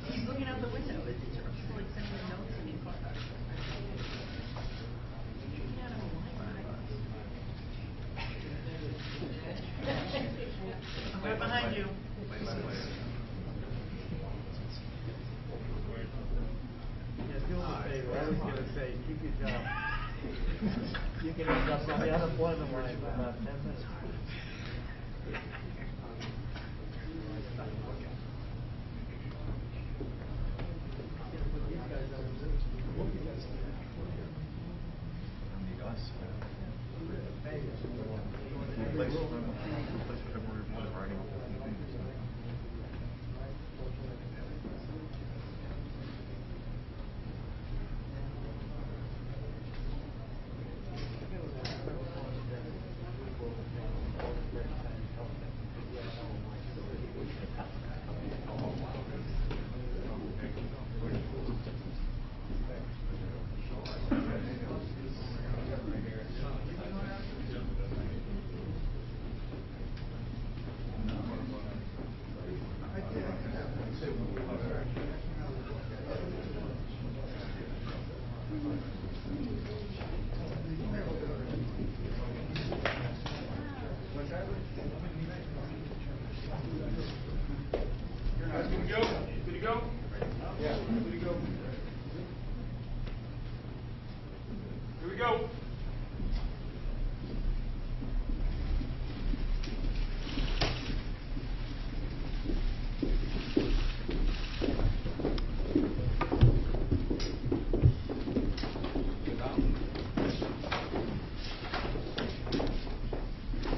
He's looking out the window. It's people like sending him notes and he's right behind you. I was going to say, keep your job. You can end up on the unemployment line in about 10 minutes.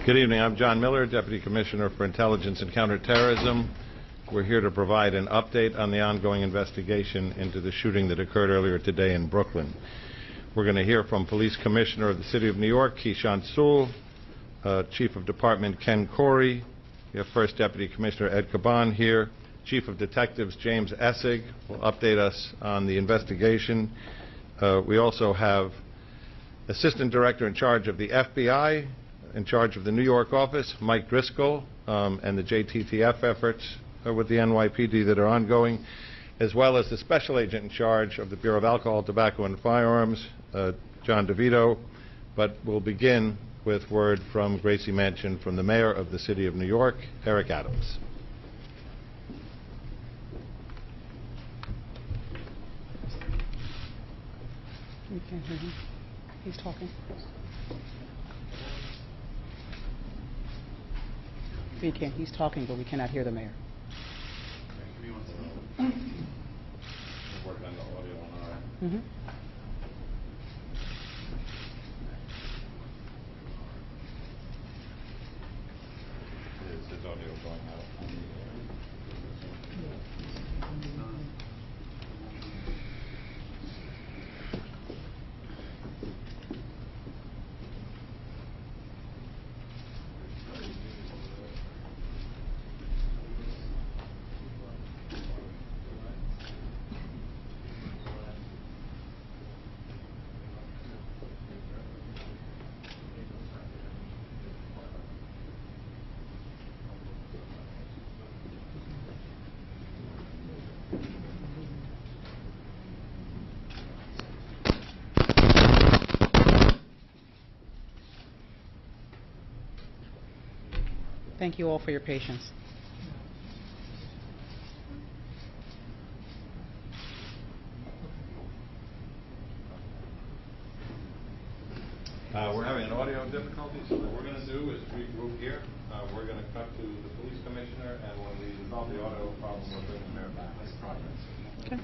Good evening. I'm John Miller, Deputy Commissioner for Intelligence and Counterterrorism. We're here to provide an update on the ongoing investigation into the shooting that occurred earlier today in Brooklyn. We're going to hear from Police Commissioner of the City of New York, Keechant Sewell, Chief of Department Ken Corey. We have First Deputy Commissioner Ed Caban here. Chief of Detectives James Essig will update us on the investigation. We also have Assistant Director in charge of the FBI, in charge of the New York office, Mike Driscoll, and the JTTF efforts with the NYPD that are ongoing, as well as the Special Agent in charge of the Bureau of Alcohol, Tobacco, and Firearms, John DeVito. But we'll begin with word from Gracie Mansion from the Mayor of the City of New York, Eric Adams. We can't hear him. He's talking. We can't. He's talking, but we cannot hear the mayor. We'll work on the audio on our end. Is his audio going out on the air? Thank you all for your patience. We're having an audio difficulty, so what we're going to do is regroup here. We're going to cut to the police commissioner, and when we resolve the audio problem, we'll bring the mayor back. Nice progress. Okay.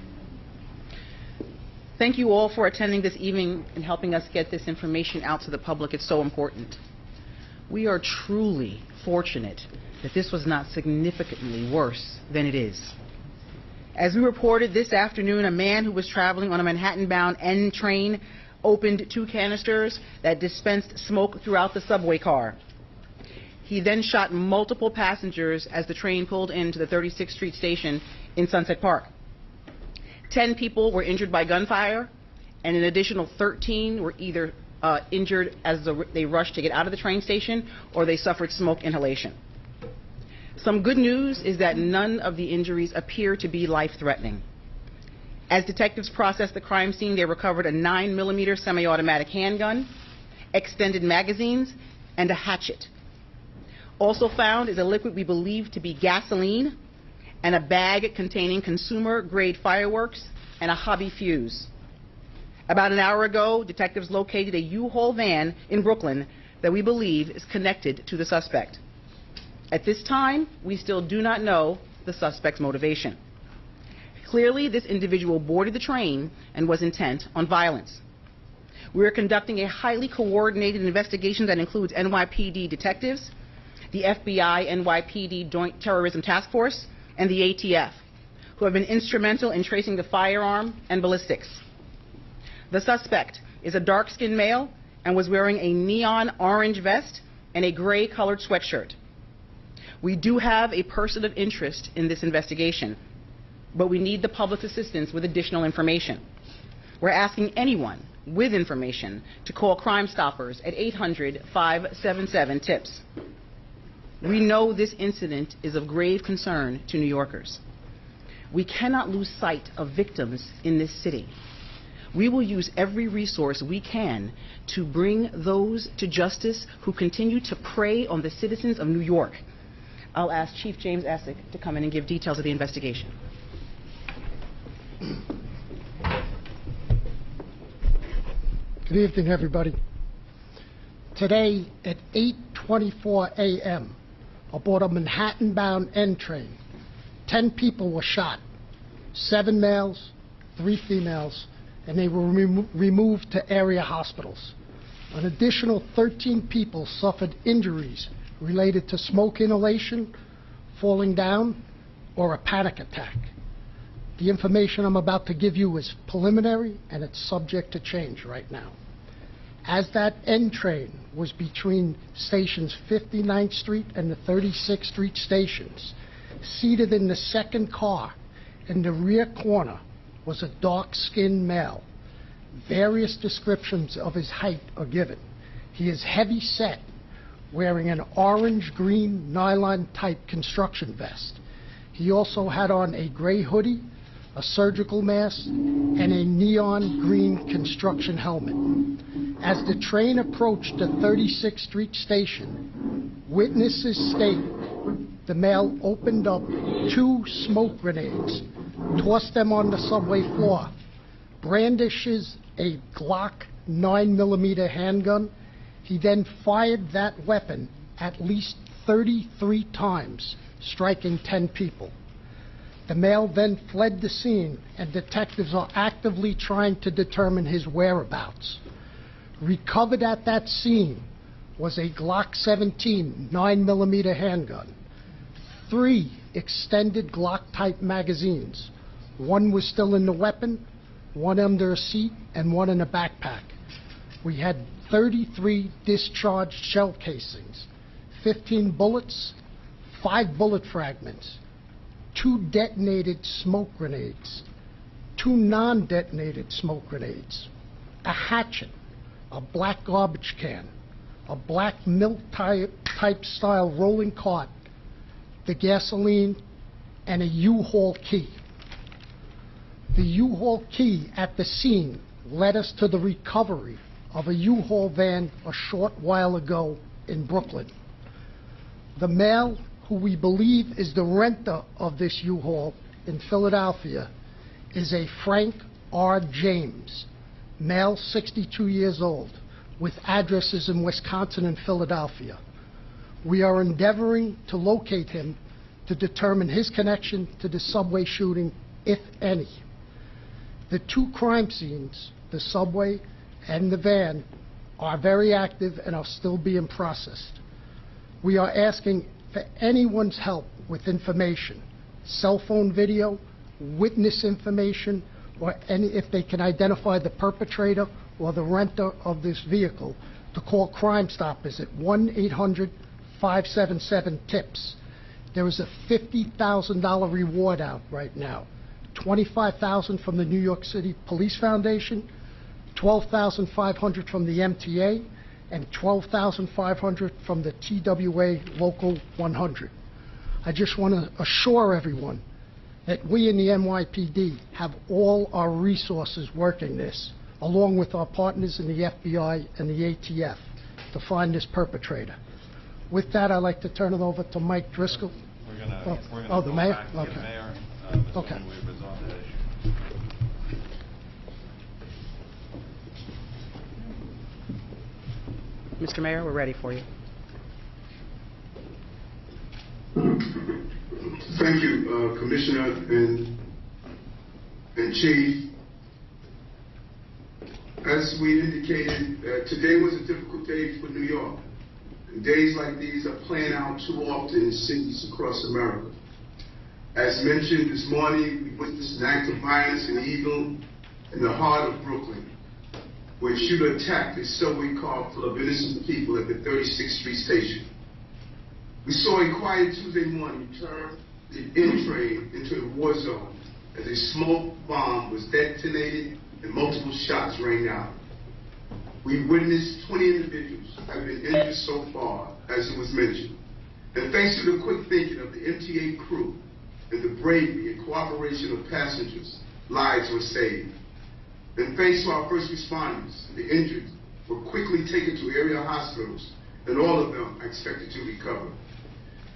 Thank you all for attending this evening and helping us get this information out to the public. It's so important. We are truly fortunate that this was not significantly worse than it is. As we reported this afternoon, a man who was traveling on a Manhattan-bound N train opened 2 canisters that dispensed smoke throughout the subway car. He then shot multiple passengers as the train pulled into the 36th Street station in Sunset Park. 10 people were injured by gunfire, and an additional 13 were either injured as they rushed to get out of the train station or they suffered smoke inhalation. Some good news is that none of the injuries appear to be life-threatening. As detectives processed the crime scene, they recovered a 9mm semi-automatic handgun, extended magazines, and a hatchet. Also found is a liquid we believe to be gasoline and a bag containing consumer-grade fireworks and a hobby fuse. About an hour ago, detectives located a U-Haul van in Brooklyn that we believe is connected to the suspect. At this time, we still do not know the suspect's motivation. Clearly, this individual boarded the train and was intent on violence. We are conducting a highly coordinated investigation that includes NYPD detectives, the FBI NYPD Joint Terrorism Task Force, and the ATF, who have been instrumental in tracing the firearm and ballistics. The suspect is a dark-skinned male and was wearing a neon orange vest and a gray-colored sweatshirt. We do have a person of interest in this investigation, but we need the public's assistance with additional information. We're asking anyone with information to call Crime Stoppers at 800-577-TIPS. We know this incident is of grave concern to New Yorkers. We cannot lose sight of victims in this city. We will use every resource we can to bring those to justice who continue to prey on the citizens of New York. I'll ask Chief James Essick to come in and give details of the investigation. Good evening, everybody. Today at 8:24 a.m., aboard a Manhattan-bound N train, 10 people were shot, 7 males, 3 females, and they were removed to area hospitals. An additional 13 people suffered injuries related to smoke inhalation, falling down, or a panic attack. The information I'm about to give you is preliminary and it's subject to change right now. As that N train was between stations 59th Street and the 36th Street stations, seated in the second car in the rear corner was a dark-skinned male. Various descriptions of his height are given. He is heavy-set, wearing an orange-green nylon-type construction vest. He also had on a gray hoodie, a surgical mask, and a neon green construction helmet. As the train approached the 36th Street station, witnesses state the male opened up 2 smoke grenades, tossed them on the subway floor, brandishes a Glock 9mm handgun. He then fired that weapon at least 33 times, striking 10 people. The male then fled the scene, and detectives are actively trying to determine his whereabouts. Recovered at that scene was a Glock 17 9mm handgun, 3 extended Glock-type magazines. 1 was still in the weapon, 1 under a seat, and 1 in a backpack. We had 33 discharged shell casings, 15 bullets, 5 bullet fragments, 2 detonated smoke grenades, 2 non-detonated smoke grenades, a hatchet, a black garbage can, a black milk-type style rolling cart, the gasoline, and a U-Haul key. The U-Haul key at the scene led us to the recovery of a U-Haul van a short while ago in Brooklyn. The male, who we believe is the renter of this U-Haul in Philadelphia, is a Frank R. James, male, 62 years old, with addresses in Wisconsin and Philadelphia. We are endeavoring to locate him to determine his connection to the subway shooting, if any. The 2 crime scenes, the subway and the van, are very active and are still being processed. We are asking for anyone's help with information, cell phone video, witness information, or if they can identify the perpetrator or the renter of this vehicle, to call Crime Stoppers at 1-800-577-TIPS. There is a $50,000 reward out right now. $25,000 from the New York City Police Foundation, $12,500 from the MTA, and $12,500 from the TWA Local 100. I just want to assure everyone that we in the NYPD have all our resources working this, along with our partners in the FBI and the ATF, to find this perpetrator. With that, I'd like to turn it over to Mike Driscoll. We're gonna the go mayor? back to Okay. the mayor, Okay. assuming we've resolved that issue. Mr. Mayor, we're ready for you. Thank you, Commissioner and Chief. As we indicated, today was a difficult day for New York. And days like these are playing out too often in cities across America. As mentioned this morning, we witnessed an act of violence and evil in the heart of Brooklyn, where a shooter attacked a subway car full of innocent people at the 36th Street station. We saw a quiet Tuesday morning turn the N train into a war zone as a smoke bomb was detonated and multiple shots rang out. We witnessed 20 individuals have been injured so far, as it was mentioned. And thanks to the quick thinking of the MTA crew and the bravery and cooperation of passengers, lives were saved. And thanks to our first responders, the injured were quickly taken to area hospitals, and all of them are expected to recover.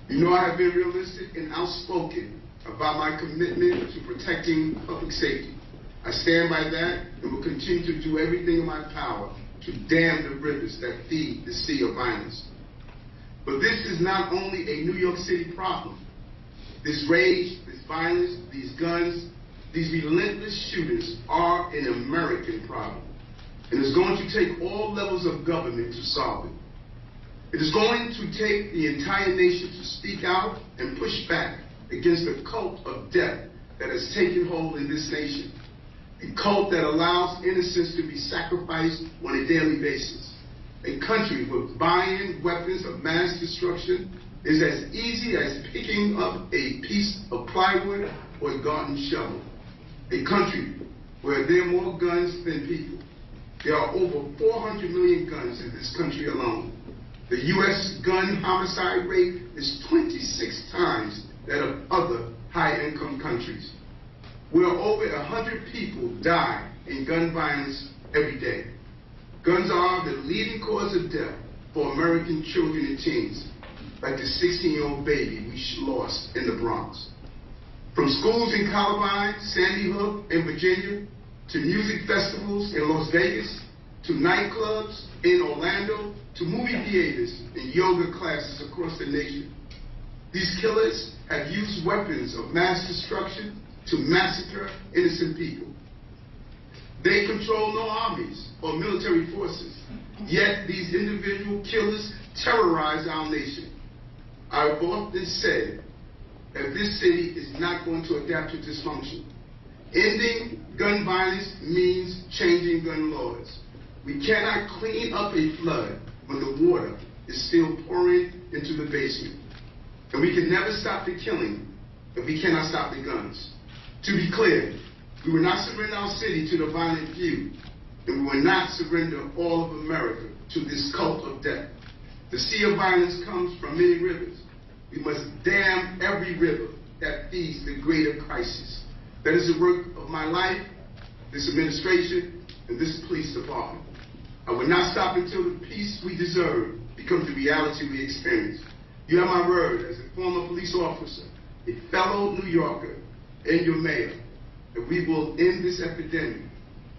You know, I have been realistic and outspoken about my commitment to protecting public safety. I stand by that and will continue to do everything in my power to dam the rivers that feed the sea of violence. But this is not only a New York City problem. This rage, this violence, these guns, these relentless shooters are an American problem. And it's going to take all levels of government to solve it. It is going to take the entire nation to speak out and push back against the cult of death that has taken hold in this nation. A cult that allows innocents to be sacrificed on a daily basis. A country where buying weapons of mass destruction is as easy as picking up a piece of plywood or a garden shovel. A country where there are more guns than people. There are over 400 million guns in this country alone. The U.S. gun homicide rate is 26 times that of other high-income countries, where over 100 people die in gun violence every day. Guns are the leading cause of death for American children and teens, like the 16-year-old baby we lost in the Bronx. From schools in Columbine, Sandy Hook, and Virginia, to music festivals in Las Vegas, to nightclubs in Orlando, to movie theaters and yoga classes across the nation. These killers have used weapons of mass destruction to massacre innocent people. They control no armies or military forces, yet these individual killers terrorize our nation. I've often said that this city is not going to adapt to dysfunction. Ending gun violence means changing gun laws. We cannot clean up a flood when the water is still pouring into the basement. And we can never stop the killing if we cannot stop the guns. To be clear, we will not surrender our city to the violent few, and we will not surrender all of America to this cult of death. The sea of violence comes from many rivers. We must dam every river that feeds the greater crisis. That is the work of my life, this administration, and this police department. I will not stop until the peace we deserve becomes the reality we experience. You have my word as a former police officer, a fellow New Yorker, and your mayor, that we will end this epidemic,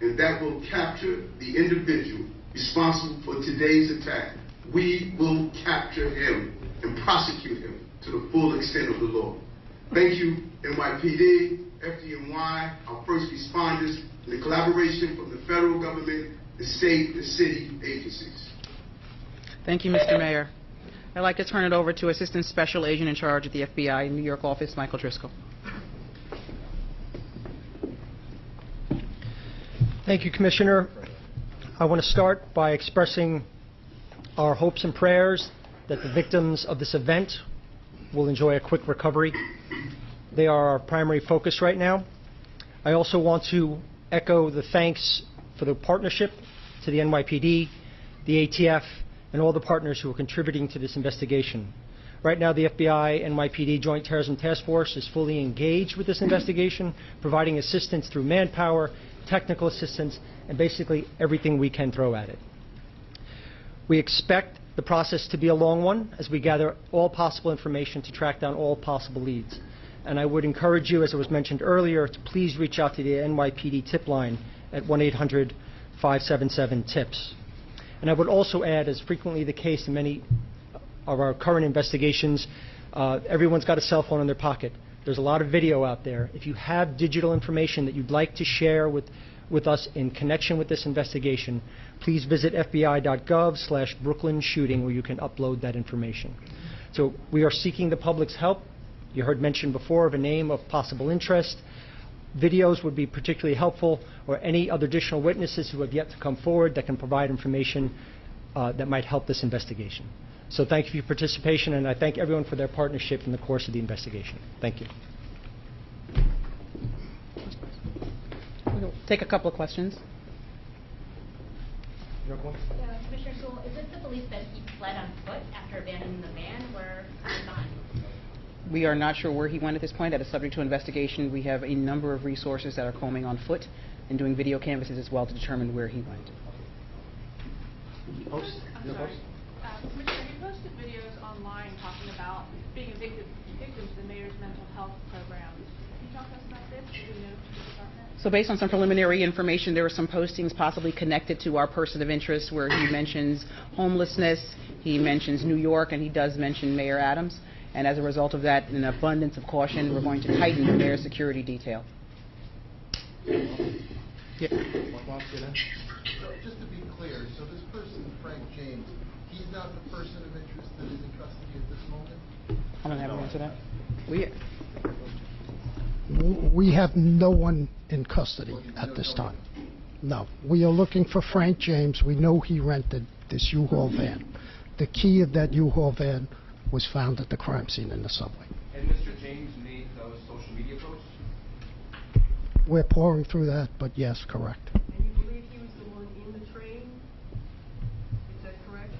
and that will capture the individual responsible for today's attack. We will capture him and prosecute him to the full extent of the law. Thank you, NYPD, FDNY, our first responders, and the collaboration from the federal government, the state, the city agencies. Thank you, Mr. Mayor. I'd like to turn it over to Assistant Special Agent in Charge at the FBI New York office, Michael Driscoll. Thank you, Commissioner. I want to start by expressing our hopes and prayers that the victims of this event will enjoy a quick recovery. They are our primary focus right now. I also want to echo the thanks for the partnership to the NYPD, the ATF, and all the partners who are contributing to this investigation. Right now, the FBI NYPD Joint Terrorism Task Force is fully engaged with this investigation, providing assistance through manpower, technical assistance, and basically everything we can throw at it. We expect the process to be a long one as we gather all possible information to track down all possible leads. And I would encourage you, as it was mentioned earlier, to please reach out to the NYPD tip line at 1-800-577-TIPS. And I would also add, as frequently the case in many of our current investigations, everyone's got a cell phone in their pocket. There's a lot of video out there. If you have digital information that you'd like to share with us in connection with this investigation, please visit fbi.gov/Brooklyn shooting, where you can upload that information. So we are seeking the public's help. You heard mentioned before of a name of possible interest. Videos would be particularly helpful, or any other additional witnesses who have yet to come forward that can provide information that might help this investigation. So thank you for your participation, and I thank everyone for their partnership in the course of the investigation. Thank you. We'll take a couple of questions. Commissioner Sewell, is it the belief that he fled on foot after abandoning the van, or not? We are not sure where he went at this point. That is subject to investigation. We have a number of resources that are combing on foot and doing video canvases as well to determine where he went. Commissioner, you posted videos online talking about being a victim to the mayor's mental health program. Can you talk to us about this? Do you know the department? So based on some preliminary information, there were some postings possibly connected to our person of interest where he mentions homelessness, he mentions New York, and he does mention Mayor Adams. And as a result of that, in an abundance of caution, we're going to tighten the mayor's security detail. So just to be clear, so this person, Frank James, he's not the person of interest that is in custody at this moment? I'm going to have him answer that. We have no one in custody at this time. No. We are looking for Frank James. We know he rented this U-Haul van. The key of that U-Haul van was found at the crime scene in the subway. And Mr. James made those social media posts? We're pouring through that, but yes, correct. And you believe he was the one in the train? Is that correct?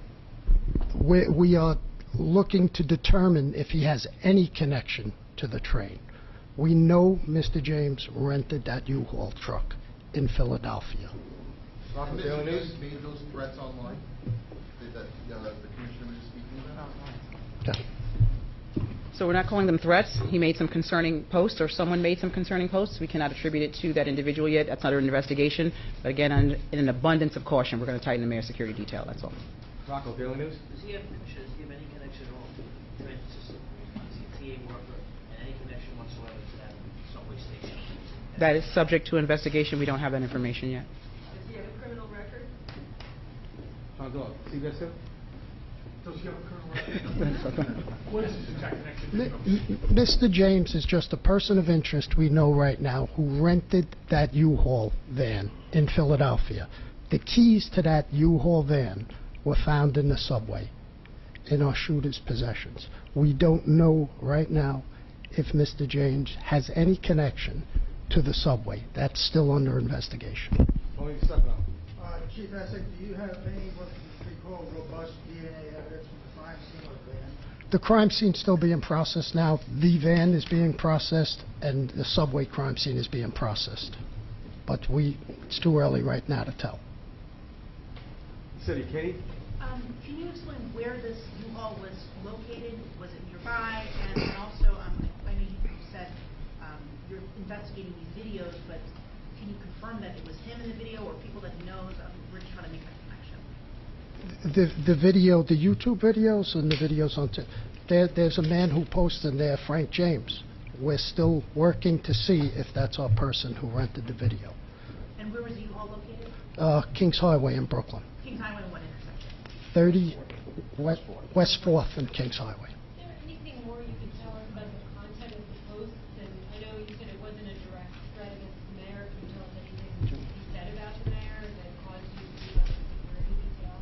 We are looking to determine if he has any connection to the train. We know Mr. James rented that U-Haul truck in Philadelphia. And Mr. James made those threats online that the commissioner was speaking about? Okay. So we're not calling them threats. He made some concerning posts, or someone made some concerning posts. We cannot attribute it to that individual yet. That's under investigation. But again, in an abundance of caution, we're going to tighten the mayor's security detail. That's all. Rocco, Daily News? Does he have any connection at all to the transit system? Is he a TA worker and any connection whatsoever to that subway station? That is subject to investigation. We don't have that information yet. Does he have a criminal record? John Dog, CBS 2? Does he have a criminal record? What is his exact connection? Mr. James is just a person of interest we know right now who rented that U-Haul van in Philadelphia. The keys to that U-Haul van were found in the subway in our shooter's possessions. We don't know right now if Mr. James has any connection to the subway. That's still under investigation. Chief Essex, do you have any what we call robust DNA evidence from the crime scene or van? The crime scene's still being processed now. The van is being processed, and the subway crime scene is being processed. But it's too early right now to tell. City, Katie? Can you explain where this U-Haul was located? Was it nearby? And also, I know you said you're investigating these videos, but can you confirm that it was him in the video or people that he knows? We're just trying to make that connection. The video, the YouTube videos and the videos on there's a man who posted there, Frank James. We're still working to see if that's our person who rented the video. And where was the U-Haul located? Kings Highway in Brooklyn. Kings Highway, what intersection? West 4th and Kings Highway. Is there anything more you can tell us about the content of the posts? And I know you said it wasn't a direct threat against the mayor. Can you tell us anything he said about the mayor that caused you to give us security detail?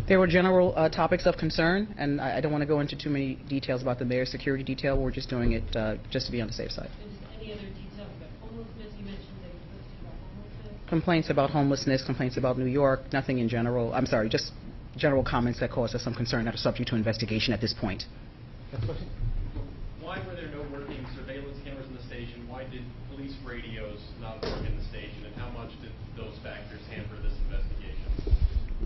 There were general topics of concern, and I don't want to go into too many details about the mayor's security detail. We're just doing it just to be on the safe side. And just any other details about homelessness? You mentioned that you posted about homelessness. Complaints about homelessness, complaints about New York, nothing in general. I'm sorry, just general comments that cause us some concern that are subject to investigation at this point. Next question. Why were there no working surveillance cameras in the station? Why did police radios not work in the station? And how much did those factors hamper this investigation?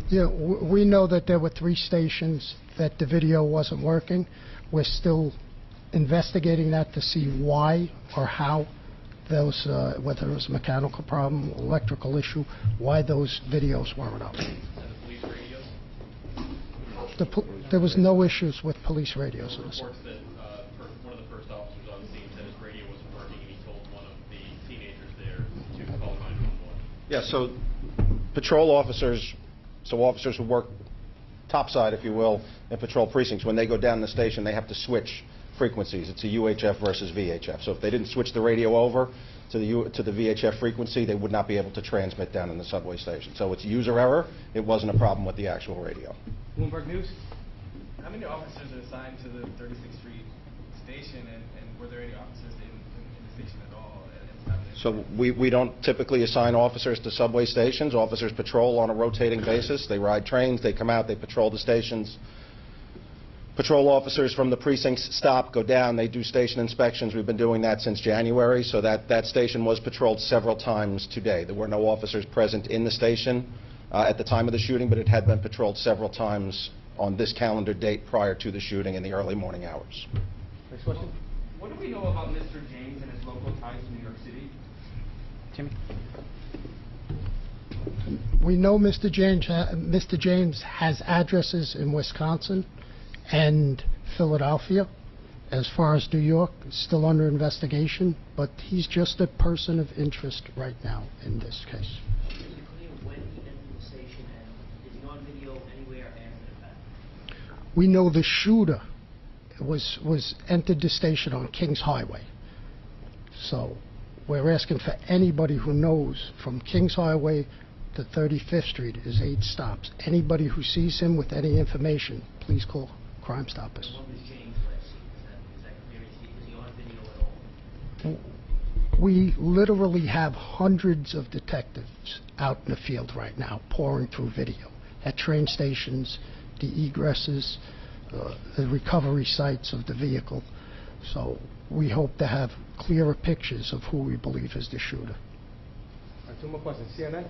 Yeah, we know that there were 3 stations that the video wasn't working. We're still investigating that to see why or how those, whether it was a mechanical problem, electrical issue, why those videos weren't up. And the police radios? There was no issues with police radios. There were reports that one of the first officers on scene said his radio wasn't working, and he told one of the teenagers there to call 911. Yeah, so patrol officers, officers who work topside, if you will, in patrol precincts, when they go down the station, they have to switch frequencies. It's a UHF versus VHF. So if they didn't switch the radio over to the VHF frequency, they would not be able to transmit down in the subway station. So it's user error. It wasn't a problem with the actual radio. Bloomberg News. How many officers are assigned to the 36th Street station, and were there any officers in the station at all? So we don't typically assign officers to subway stations. Officers patrol on a rotating basis. They ride trains, they come out, they patrol the stations. Patrol officers from the precincts stop, go down, they do station inspections. We've been doing that since January, so that station was patrolled several times today. There were no officers present in the station at the time of the shooting, but it had been patrolled several times on this calendar date prior to the shooting in the early morning hours. Next question. What do we know about Mr. James and his local ties to New York City? Jimmy? We know Mr. James has addresses in Wisconsin and Philadelphia. As far as New York, it's still under investigation, but he's just a person of interest right now in this case. Is it clear when he entered the station, and is he on video anywhere after the fact? We know the shooter was entered the station on Kings Highway. So we're asking for anybody who knows from Kings Highway to 35th Street is 8 stops. Anybody who sees him with any information, please call Crime Stoppers. When was James last seen? Is that clear? Is he on video at all? We literally have hundreds of detectives out in the field right now pouring through video at train stations, the egresses, the recovery sites of the vehicle. So we hope to have clearer pictures of who we believe is the shooter. 2 more questions. CNN?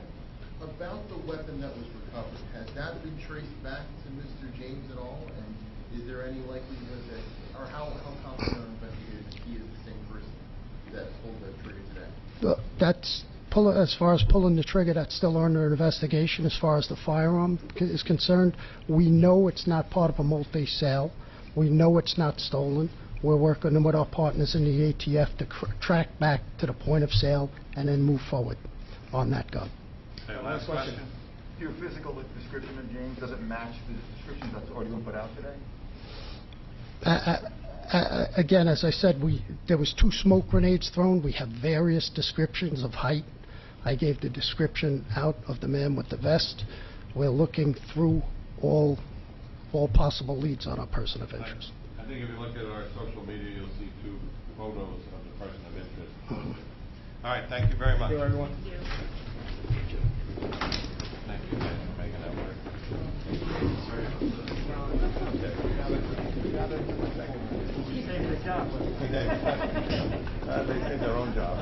About the weapon that was recovered, has that been traced back to Mr. James at all? And is there any likelihood that, or how confident are investigators that he is the same person that pulled the trigger today? As far as pulling the trigger, that's still under investigation. As far as the firearm is concerned, we know it's not part of a multi-sale. We know it's not stolen. We're working with our partners in the ATF to track back to the point of sale and then move forward on that gun. Okay, last question. Your physical description of James, does it match the description that's already been put out today? Again, as I said, there was 2 smoke grenades thrown. We have various descriptions of height. I gave the description out of the man with the vest. We're looking through all possible leads on a person of interest. I think if you look at our social media, you'll see 2 photos of the person of interest. All right, thank you very much. Thank you, everyone. Thank you guys for making that work. He did a good job. They did their own job.